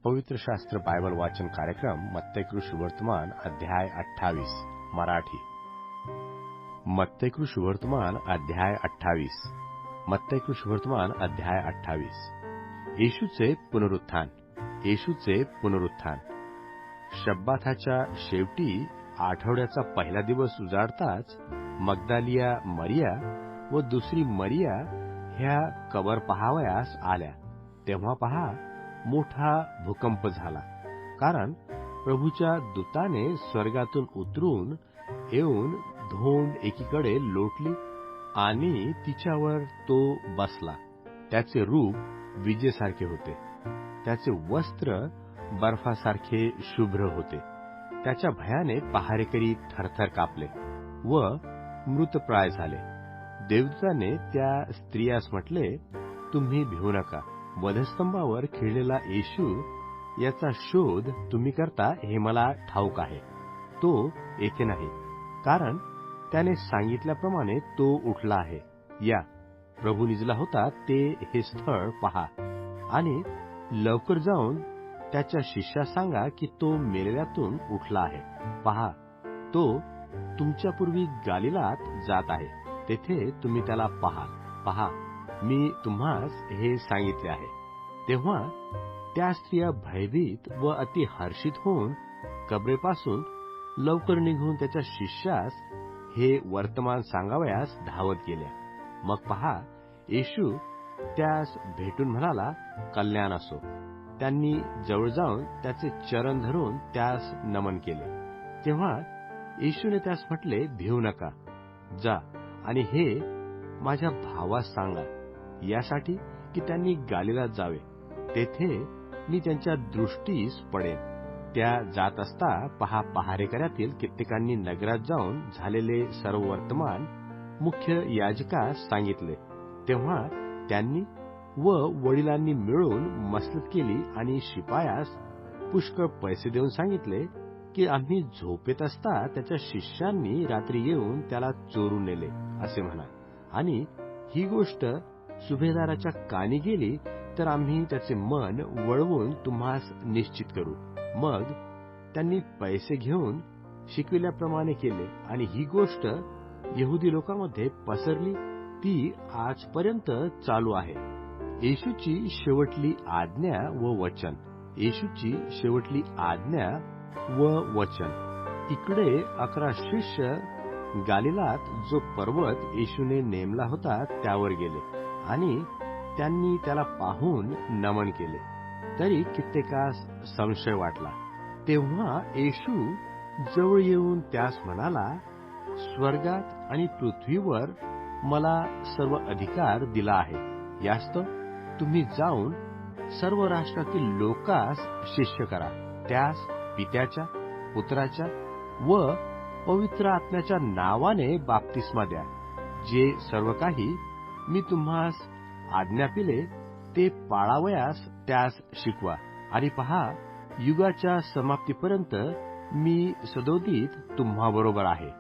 पवित्र शास्त्र बायबल वाचन कार्यक्रम मत्तई शुभवर्तमान अध्याय 28 मराठी। मत्तई शुभवर्तमान अध्याय 28 मत्तई शुभवर्तमान अध्याय 28 येशूचे पुनरुत्थान। येशूचे पुनरुत्थान। शब्बाताच्या शेवटी आठवड्याचा पहिला दिवस उजाडताच मग्दालिया मरिया व दुसरी मरिया ह्या कबर पहावयास आल्या। तेव्हा पहा, मोठा भूकंप झाला, कारण प्रभूच्या दूताने स्वर्गातून उतरून येऊन धोंड एकीकडे लोटली आणि तिच्यावर तो बसला। त्याचे रूप विजेसारखे होते, त्याचे वस्त्र बर्फासारखे शुभ्र होते। त्याच्या भयाने पहारेकरी थरथर कापले व मृतप्राय झाले। देवदूताने त्या स्त्रियास म्हटले, तुम्ही भिवू नका। वधस्तंभावर खिळलेला येशू याचा शोध तुम्ही करता हे मला ठाऊक आहे। तो येथे नाही, कारण त्याने सांगितल्याप्रमाणे तो उठला आहे। या, प्रभू निजला होता ते हे स्थळ पहा आणि लवकर जाऊन त्याच्या शिष्यास सांगा की तो मेलेल्यातून उठला आहे। पहा, तो तुमच्यापूर्वी गालिलात जात आहे, तेथे तुम्ही त्याला पाहाल। पहा, मी तुम्हास हे सांगितले आहे। तेव्हा त्या स्त्रिया भयभीत व अति हर्षित होऊन कबरेपासून लवकर निघून त्याच्या शिष्यास हे वर्तमान सांगावयास धावत गेल्या। मग पहा, येशू त्यास भेटून म्हणाला, कल्याण असो। त्यांनी जवळ जाऊन त्याचे चरण धरून त्यास नमन केले। तेव्हा येशूने त्यास म्हटले, भिवू नका। जा आणि हे माझ्या भावास सांगा, यासाठी की त्यांनी गालिलात जावे, तेथे मी त्यांच्या दृष्टीस पडेन। त्या जात असता पहा, पहारेकऱ्यातील कित्येकांनी नगरात जाऊन झालेले सर्व वर्तमान मुख्य याजकास सांगितले। तेव्हा त्यांनी व वडिलांनी मिळून मसलत केली आणि शिपायास पुष्कळ पैसे देऊन सांगितले की आम्ही झोपेत असता त्याच्या शिष्यांनी रात्री येऊन त्याला चोरून नेले असे म्हणा, आणि ही गोष्ट सुभेदाराच्या कानी गेली तर आम्ही त्याचे मन वळवून तुम्हास निश्चित करू। मग त्यांनी पैसे घेऊन शिकविल्याप्रमाणे केले आणि ही गोष्ट यहुदी लोकांमध्ये पसरली, ती आजपर्यंत चालू आहे। येशूची शेवटली आज्ञा व वचन। येशूची शेवटली आज्ञा व वचन। इकडे 11 शिष्य गालिलात जो पर्वत येशूने नेमला होता त्यावर गेले आणि त्यांनी त्याला पाहून नमन केले। तरी कित्येकास संशय वाटला। तेव्हा येशू जवळ येऊन त्यास म्हणाला, स्वर्गात आणि पृथ्वीवर मला सर्व अधिकार दिला आहे। यास्तव तुम्ही जाऊन सर्व राष्ट्रातील लोकांस शिष्य करा। त्यास पित्याच्या, पुत्राच्या व पवित्र आत्म्याच्या नावाने बाप्तिस्मा द्या। जे सर्व काही मी तुम्हास आज्ञापिले ते पाळावयास त्यास शिकवा। आणि पहा, युगाच्या समाप्तीपर्यंत मी सदोदित तुम्हाबरोबर आहे।